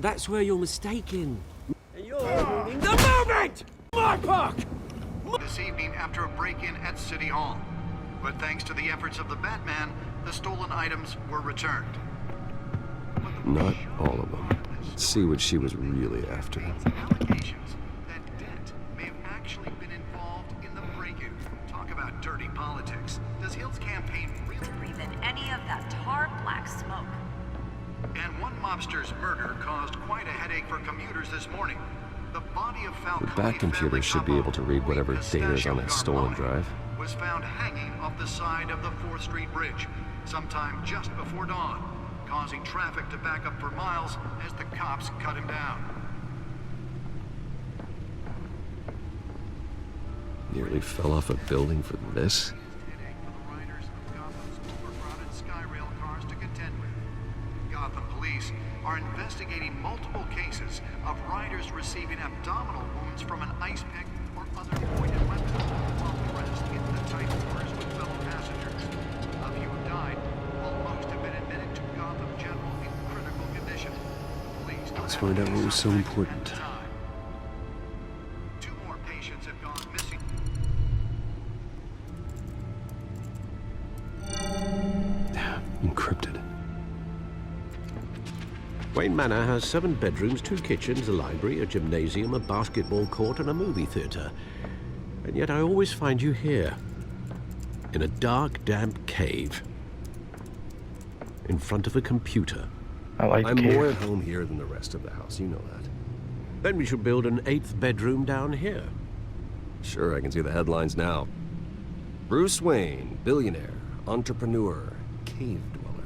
That's where you're mistaken. And you're ruining the moment! My park! This evening after a break-in at City Hall. But thanks to the efforts of the Batman, the stolen items were returned. Not all of them. Let's see what she was really after. Allegations that Dent may have actually been involved in the break-in. Talk about dirty politics. Does Hill's campaign really Breathe in any of that tar black smoke. And one mobster's murder caused quite a headache for commuters this morning. The body of Falcone The Bat computer should be able to read whatever data is on that stolen drive. Was found hanging off the side of the 4th Street Bridge sometime just before dawn, causing traffic to back up for miles as the cops cut him down. Nearly fell off a building for this? Headache for the riders of Gotham's overcrowded Skyrail cars to contend with. Gotham police are investigating multiple cases of riders receiving abdominal wounds from an ice pick or other pointed weapon while pressed into the tight quarters with fellow passengers. A few have died, while most have been admitted to Gotham General in critical condition. Police don't Let's have find out any what was so suspects important. at the time. 2 more patients have gone missing. Encrypted. Wayne Manor has 7 bedrooms, 2 kitchens, a library, a gymnasium, a basketball court, and a movie theater. And yet I always find you here, in a dark, damp cave, in front of a computer. I like I'm cave. more at home here than the rest of the house, you know that. Then we should build an 8th bedroom down here. Sure, I can see the headlines now. Bruce Wayne, billionaire, entrepreneur, cave dweller.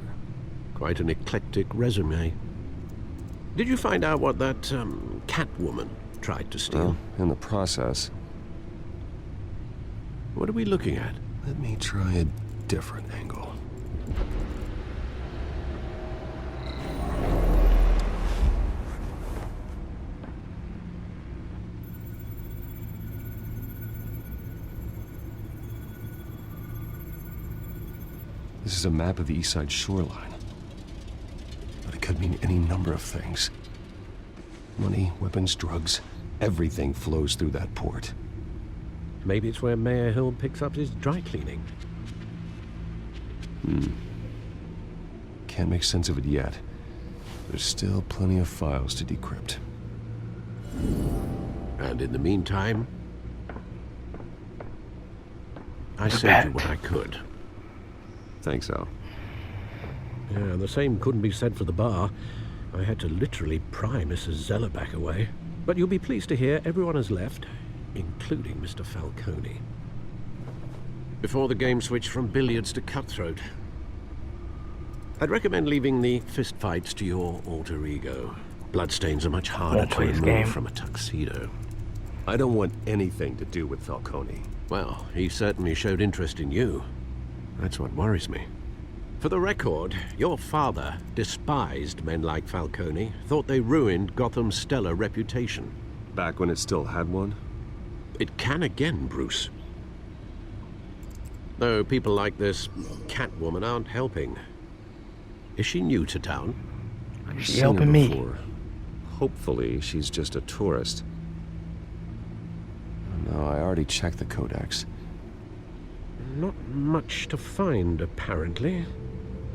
Quite an eclectic resume. Did you find out what that, Catwoman tried to steal? Well, in the process, What are we looking at? let me try a different angle. This is a map of the East Side shoreline. But it could mean any number of things. Money, weapons, drugs, everything flows through that port. Maybe it's where Mayor Hill picks up his dry cleaning. Can't make sense of it yet. There's still plenty of files to decrypt. And in the meantime, I The saved you Bat. what I could. Thanks, Al. Yeah, and the same couldn't be said for the bar. I had to literally pry Mrs. Zeller back away. But you'll be pleased to hear everyone has left, including Mr. Falcone. Before the game switched from billiards to cutthroat. I'd recommend leaving the fistfights to your alter ego. Bloodstains are much harder Won't to play his remove game. from a tuxedo. I don't want anything to do with Falcone. Well, he certainly showed interest in you. That's what worries me. For the record, your father despised men like Falcone, thought they ruined Gotham's stellar reputation. Back when it still had one? It can again, Bruce. Though people like this Catwoman aren't helping. Is she new to town? I've She seen helping her me. before. Hopefully, she's just a tourist. No, I already checked the codex. Not much to find, apparently.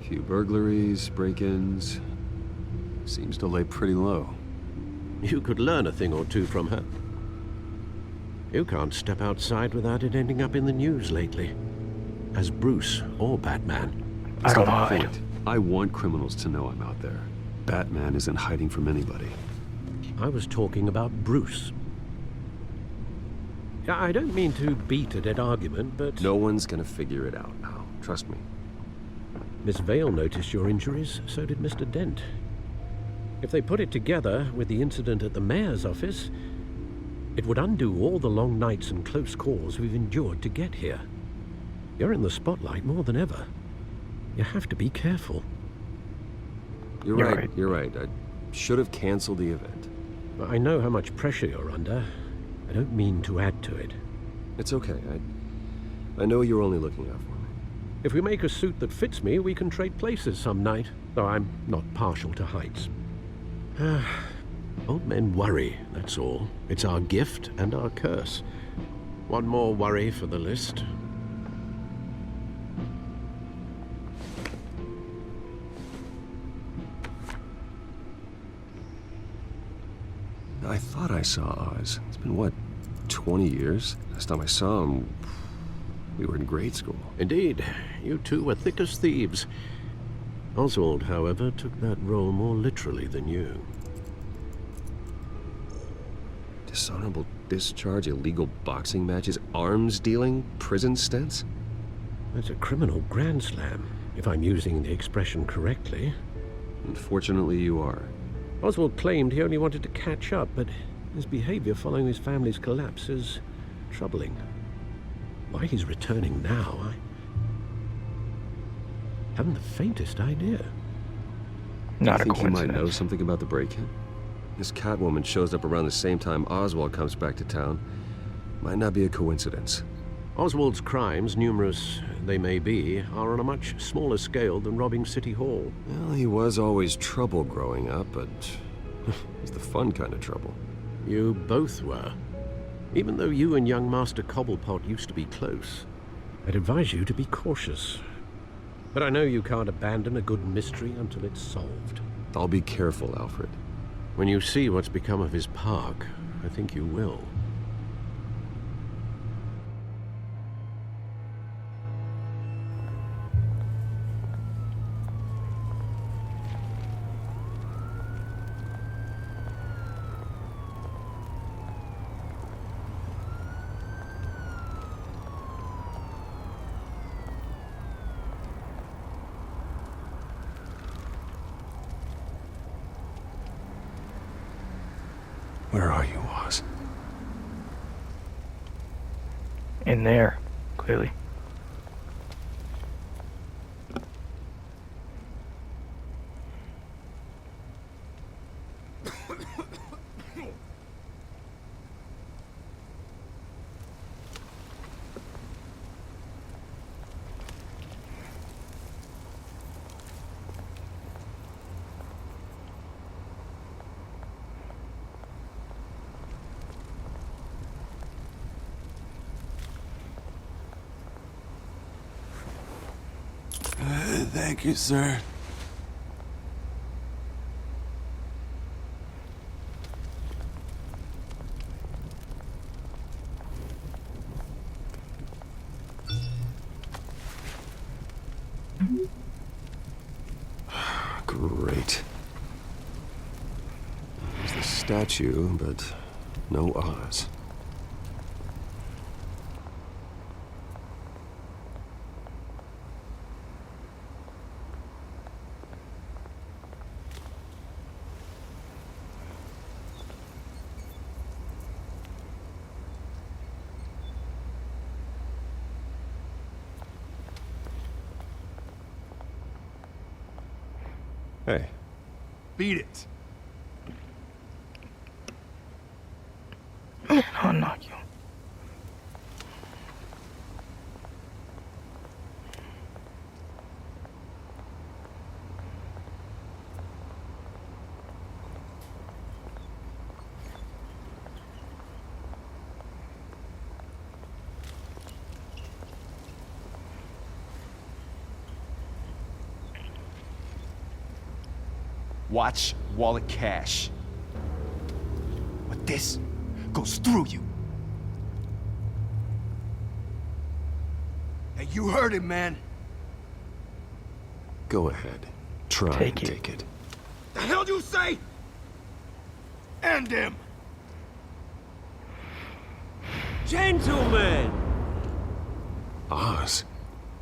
Few burglaries, break-ins. Seems to lay pretty low. You could learn a thing or two from her. You can't step outside without it ending up in the news lately. As Bruce or Batman. I don't That's the hide. point. I want criminals to know I'm out there. Batman isn't hiding from anybody. I was talking about Bruce. I don't mean to beat a dead argument, but... No one's gonna figure it out now. Trust me. Miss Vale noticed your injuries, so did Mr. Dent. If they put it together with the incident at the mayor's office, it would undo all the long nights and close calls we've endured to get here. You're in the spotlight more than ever. You have to be careful. You're You're right. right. You're right. I should have canceled the event. I know how much pressure you're under. I don't mean to add to it. It's okay. I know you're only looking out for me. If we make a suit that fits me, we can trade places some night, though I'm not partial to heights. Old men worry, that's all. It's our gift and our curse. One more worry for the list. I thought I saw Oz. It's been, what, 20 years? Last time I saw him, we were in grade school. Indeed, you two were thick as thieves. Oswald, however, took that role more literally than you. Dishonorable discharge, illegal boxing matches, arms dealing, prison stints? That's a criminal grand slam, if I'm using the expression correctly. Unfortunately, you are. Oswald claimed he only wanted to catch up, but his behavior following his family's collapse is troubling. Why he's returning now, I haven't the faintest idea. Not a Think he might know coincidence. something about the break-in? This Catwoman shows up around the same time Oswald comes back to town. Might not be a coincidence. Oswald's crimes, numerous they may be, are on a much smaller scale than robbing City Hall. Well, he was always trouble growing up, but it's the fun kind of trouble. You both were. Even though you and young Master Cobblepot used to be close. I'd advise you to be cautious. But I know you can't abandon a good mystery until it's solved. I'll be careful, Alfred. When you see what's become of his park, I think you will. Where are you, Oz? In there, clearly. Thank you, sir. Great. There's the statue, but no Oz. Hey. Beat it. I'll knock you. Watch wallet cash. But this goes through you. Hey, you heard him, man. Go ahead. Try Take and it. take it. The hell you say? End him. Gentlemen. Oz?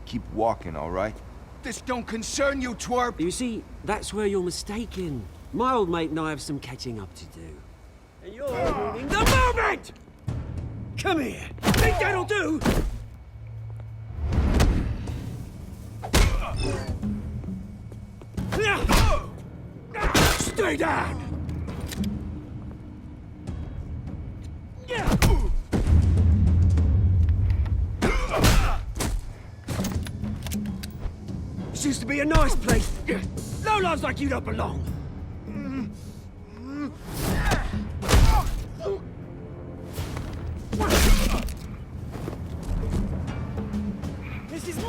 Keep walking, all right? This don't concern you, twerp. You see, that's where you're mistaken. My old mate and I have some catching up to do. And you're ruining the moment! Come here. Think that'll do? Stay down! This used to be a nice place. Lowlifes like you don't belong.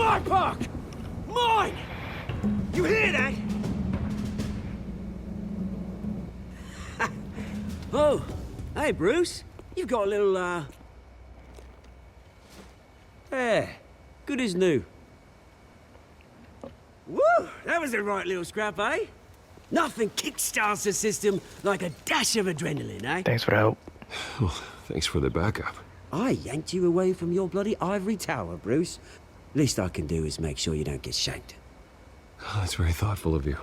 my park! Mine! You hear that? Oh, hey, Bruce. You've got a little, Yeah, good as new. Woo! That was a right little scrap, eh? Nothing kickstarts the system like a dash of adrenaline, eh? Thanks for the help. Well, thanks for the backup. I yanked you away from your bloody ivory tower, Bruce. Least I can do is make sure you don't get shanked. Oh, that's very thoughtful of you.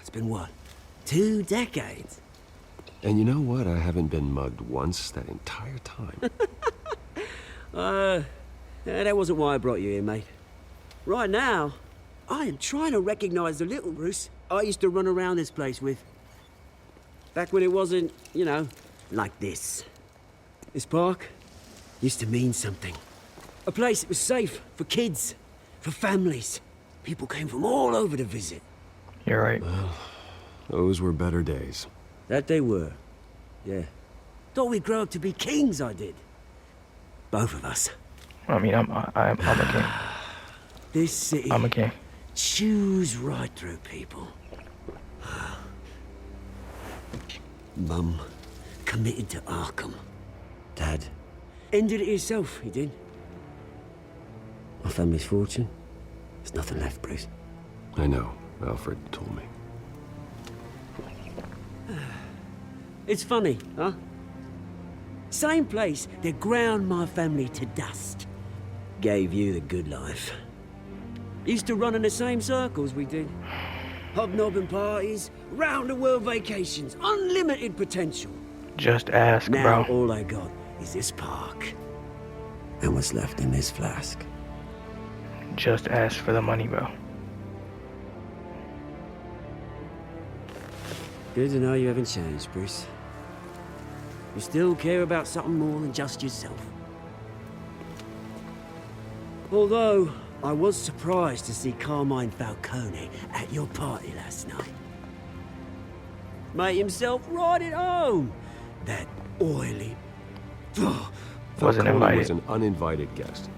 It's been what? 2 decades? And you know what? I haven't been mugged once that entire time. That wasn't why I brought you here, mate. Right now, I am trying to recognize the little Bruce I used to run around this place with. Back when it wasn't, you know, like this. This park used to mean something. A place that was safe for kids, for families. People came from all over to visit. You're right. Those were better days. That they were. Yeah. Thought we'd grow up to be kings, I did. Both of us. I mean, I'm a king. This city I'm a king. chews right through people. Mum committed to Arkham. Dad ended it himself, he did. My family's fortune. There's nothing left, Bruce. I know. Alfred told me. It's funny, huh? Same place that ground my family to dust. Gave you the good life. Used to run in the same circles we did. Hobnobbing parties, round-the-world vacations, unlimited potential. Just ask, Now bro. all I got is this park. And what's left in this flask. Just ask for the money, bro. Good to know you haven't changed, Bruce. You still care about something more than just yourself. Although, I was surprised to see Carmine Falcone at your party last night. Made himself right at home. That oily... Wasn't Falcone invited. was an uninvited guest.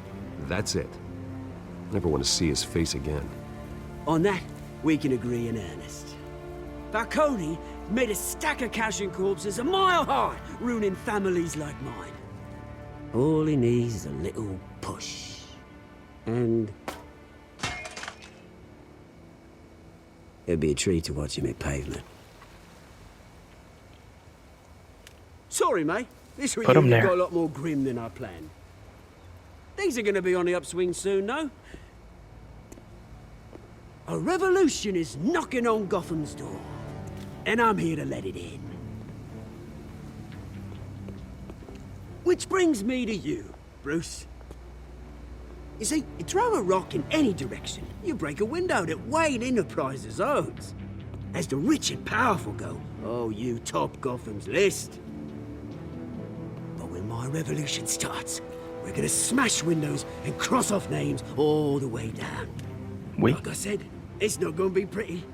That's it. Never want to see his face again. On that, we can agree in earnest. Falcone made a stack of cash and corpses a mile high, ruining families like mine. All he needs is a little push. And... it'd be a treat to watch him hit pavement. Sorry, mate. This Put him reunion there. got a lot more grim than I planned. Things are gonna be on the upswing soon, no? A revolution is knocking on Gotham's door. And I'm here to let it in. Which brings me to you, Bruce. You see, you throw a rock in any direction, you break a window that Wayne Enterprises owns. As the rich and powerful go, oh, you top Gotham's list. But when my revolution starts, we're gonna smash windows and cross off names all the way down. We? Like I said, it's not gonna be pretty.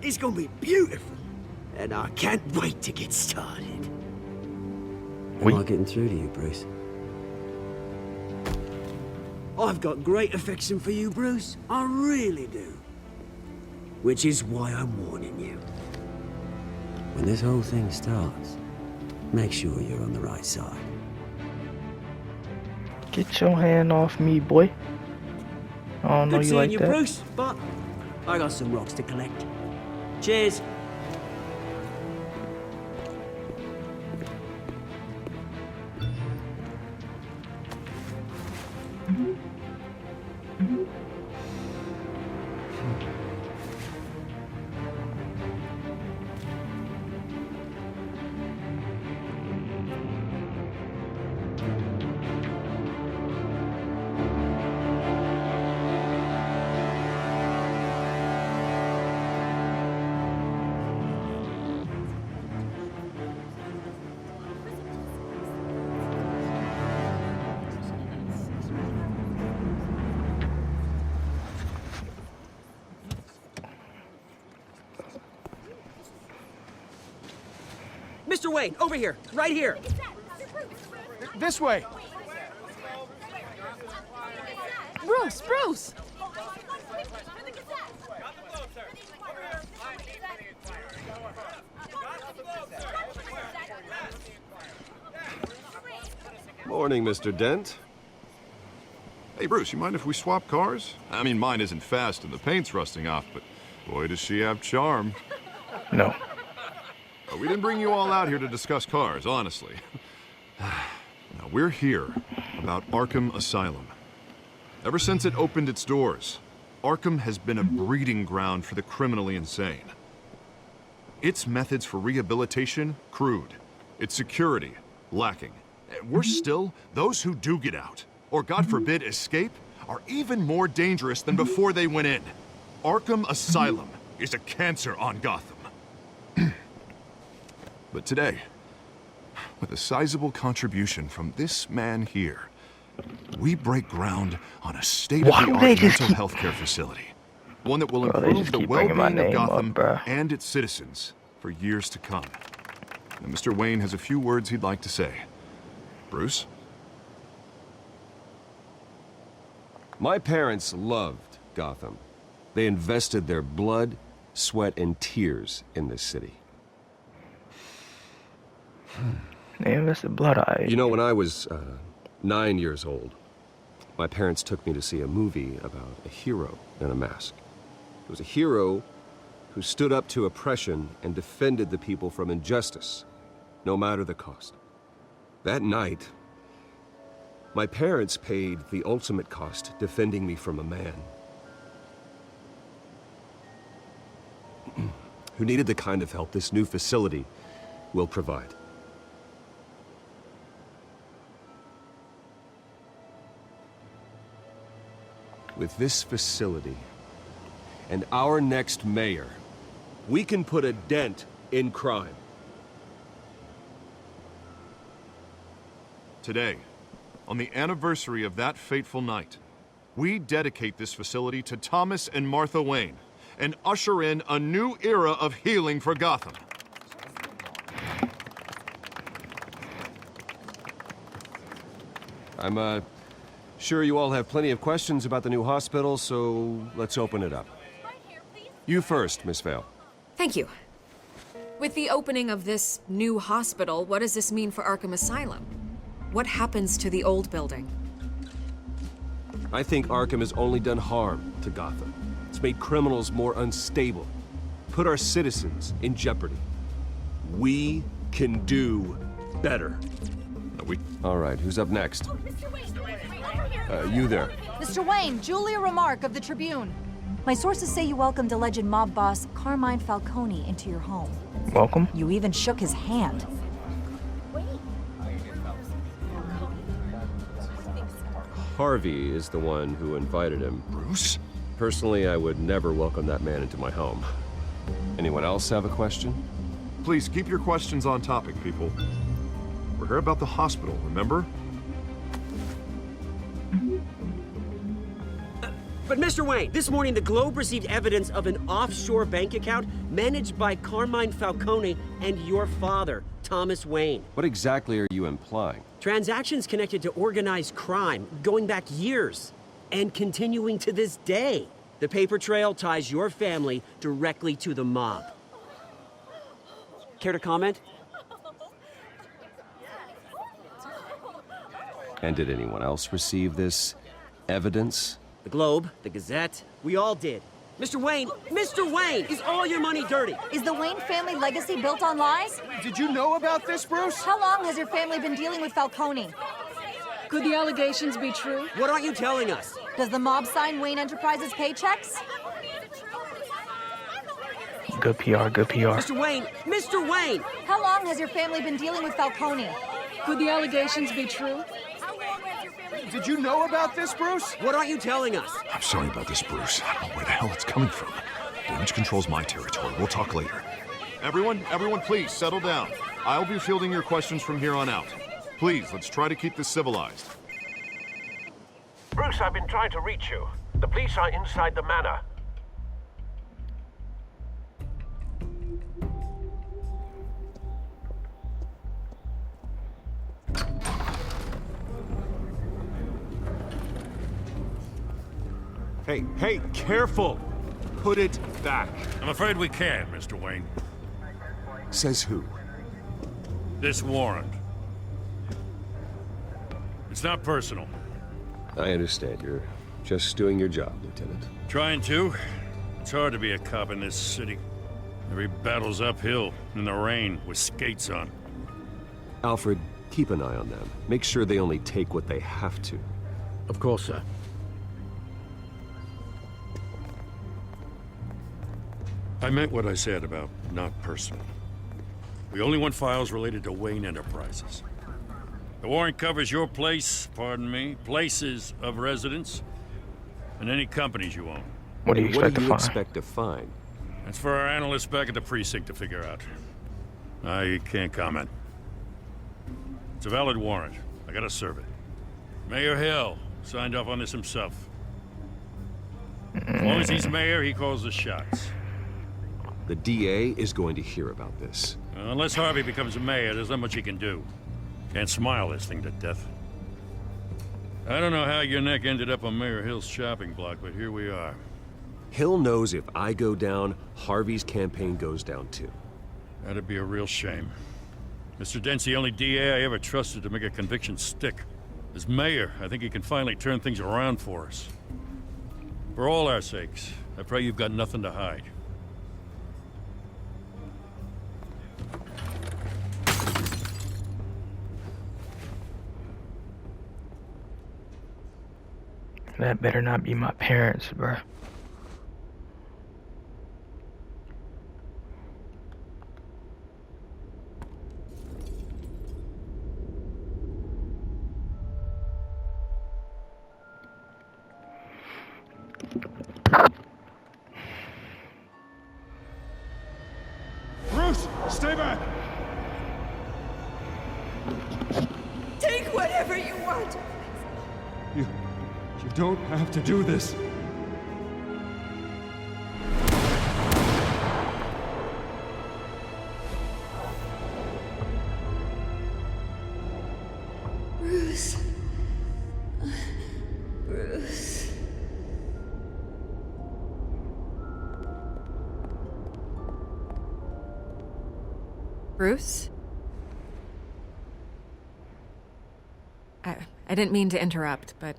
It's gonna be beautiful. And I can't wait to get started. Am I getting through to you, Bruce? I've got great affection for you, Bruce. I really do. Which is why I'm warning you. When this whole thing starts, make sure you're on the right side. Get your hand off me, boy. I don't know Good you seeing like you, that. Bruce, but I got some rocks to collect. Cheers. Mr. Wayne, over here, right here. This way. Bruce, Bruce! Morning, Mr. Dent. Hey, Bruce, you mind if we swap cars? I mean, mine isn't fast and the paint's rusting off, but boy, does she have charm. No. We didn't bring you all out here to discuss cars, honestly. Now, we're here about Arkham Asylum. Ever since it opened its doors, Arkham has been a breeding ground for the criminally insane. Its methods for rehabilitation, crude. Its security, lacking. And worse still, those who do get out, or God forbid escape, are even more dangerous than before they went in. Arkham Asylum is a cancer on Gotham. But today, with a sizable contribution from this man here, we break ground on a state-of-the-art mental health care facility. One that will improve the well-being of Gotham and its citizens for years to come. And Mr. Wayne has a few words he'd like to say. Bruce? My parents loved Gotham. They invested their blood, sweat, and tears in this city. They invested blood. You know, when I was 9 years old, my parents took me to see a movie about a hero in a mask. It was a hero who stood up to oppression and defended the people from injustice, no matter the cost. That night, my parents paid the ultimate cost defending me from a man who needed the kind of help this new facility will provide. With this facility and our next mayor, we can put a dent in crime. Today, on the anniversary of that fateful night, we dedicate this facility to Thomas and Martha Wayne and usher in a new era of healing for Gotham. I'm sure you all have plenty of questions about the new hospital, so let's open it up. You first, Miss Vale. Thank you. With the opening of this new hospital, what does this mean for Arkham Asylum? What happens to the old building? I think Arkham has only done harm to Gotham. It's made criminals more unstable, put our citizens in jeopardy. We can do better. All right, who's up next? You there. Mr. Wayne, Julia Remark of the Tribune. My sources say you welcomed alleged mob boss Carmine Falcone into your home. Welcome. You even shook his hand. Harvey is the one who invited him. Bruce? Personally, I would never welcome that man into my home. Anyone else have a question? Please keep your questions on topic, people. We're here about the hospital, remember? But Mr. Wayne, this morning the Globe received evidence of an offshore bank account managed by Carmine Falcone and your father, Thomas Wayne. What exactly are you implying? Transactions connected to organized crime going back years and continuing to this day. The paper trail ties your family directly to the mob. Care to comment? And did anyone else receive this evidence? The Globe, the Gazette, we all did. Mr. Wayne, is all your money dirty? Is the Wayne family legacy built on lies? Did you know about this, Bruce? How long has your family been dealing with Falcone? Could the allegations be true? What aren't you telling us? Does the mob sign Wayne Enterprises paychecks? Good PR, good PR. Mr. Wayne! How long has your family been dealing with Falcone? Could the allegations be true? Did you know about this, Bruce? What aren't you telling us? I'm sorry about this, Bruce. I don't know where the hell it's coming from. Damage control's my territory. We'll talk later. Everyone, please, settle down. I'll be fielding your questions from here on out. Please, let's try to keep this civilized. Bruce, I've been trying to reach you. The police are inside the manor. Hey, careful! Put it back. I'm afraid we can't, Mr. Wayne. Says who? This warrant. It's not personal. I understand. You're just doing your job, Lieutenant. Trying to. It's hard to be a cop in this city. Every battle's uphill, in the rain, with skates on. Alfred, keep an eye on them. Make sure they only take what they have to. Of course, sir. I meant what I said about not personal. We only want files related to Wayne Enterprises. The warrant covers your place, pardon me, places of residence, and any companies you own. What do you expect to find? That's for our analysts back at the precinct to figure out. I can't comment. It's a valid warrant. I gotta serve it. Mayor Hill signed off on this himself. As long as he's mayor, he calls the shots. The DA is going to hear about this. Unless Harvey becomes a mayor, there's not much he can do. Can't smile this thing to death. I don't know how your neck ended up on Mayor Hill's shopping block, but here we are. Hill knows if I go down, Harvey's campaign goes down too. That'd be a real shame. Mr. Dent's the only DA I ever trusted to make a conviction stick. As mayor, I think he can finally turn things around for us. For all our sakes, I pray you've got nothing to hide. That better not be my parents, bruh. Bruce, stay back! Take whatever you want. You don't have to do this. Bruce. Bruce. Bruce? I didn't mean to interrupt, but...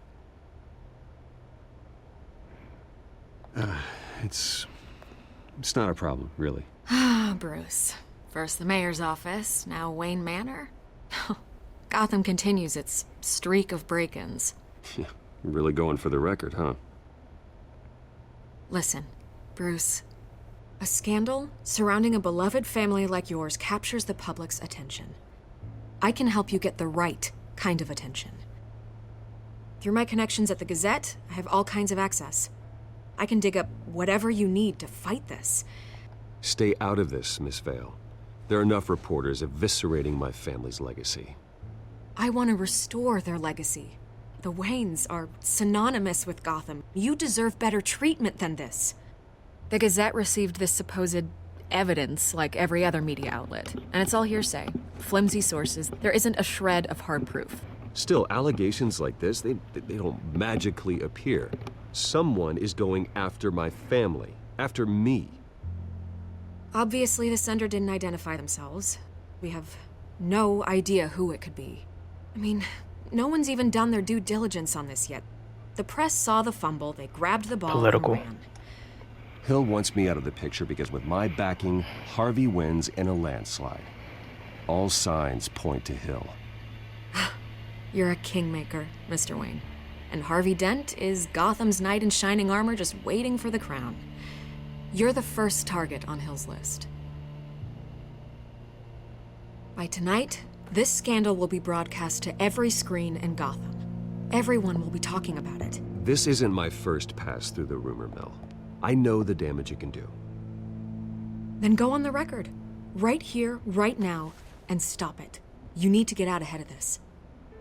It's not a problem, really. Ah, Bruce. First the mayor's office, now Wayne Manor. Gotham continues its streak of break-ins. Yeah, really going for the record, huh? Listen, Bruce. A scandal surrounding a beloved family like yours captures the public's attention. I can help you get the right kind of attention. Through my connections at the Gazette, I have all kinds of access. I can dig up whatever you need to fight this. Stay out of this, Miss Vale. There are enough reporters eviscerating my family's legacy. I want to restore their legacy. The Waynes are synonymous with Gotham. You deserve better treatment than this. The Gazette received this supposed evidence like every other media outlet, and it's all hearsay. Flimsy sources. There isn't a shred of hard proof. Still, allegations like this, they don't magically appear. Someone is going after my family, after me. Obviously, the sender didn't identify themselves. We have no idea who it could be. I mean, no one's even done their due diligence on this yet. The press saw the fumble, they grabbed the ball and ran. Hill wants me out of the picture because with my backing, Harvey wins in a landslide. All signs point to Hill. You're a kingmaker, Mr. Wayne. And Harvey Dent is Gotham's knight in shining armor just waiting for the crown. You're the first target on Hill's list. By tonight, this scandal will be broadcast to every screen in Gotham. Everyone will be talking about it. This isn't my first pass through the rumor mill. I know the damage it can do. Then go on the record. Right here, right now, and stop it. You need to get out ahead of this.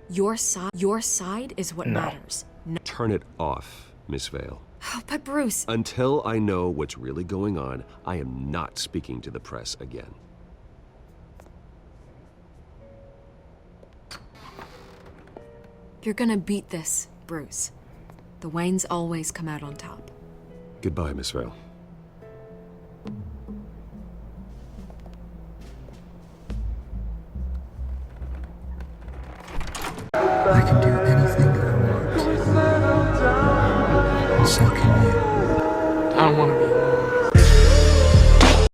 Your side is what matters. No. Turn it off, Miss Vale. Oh, but Bruce... Until I know what's really going on, I am not speaking to the press again. You're gonna beat this, Bruce. The Waynes always come out on top. Goodbye, Miss Vale. I can do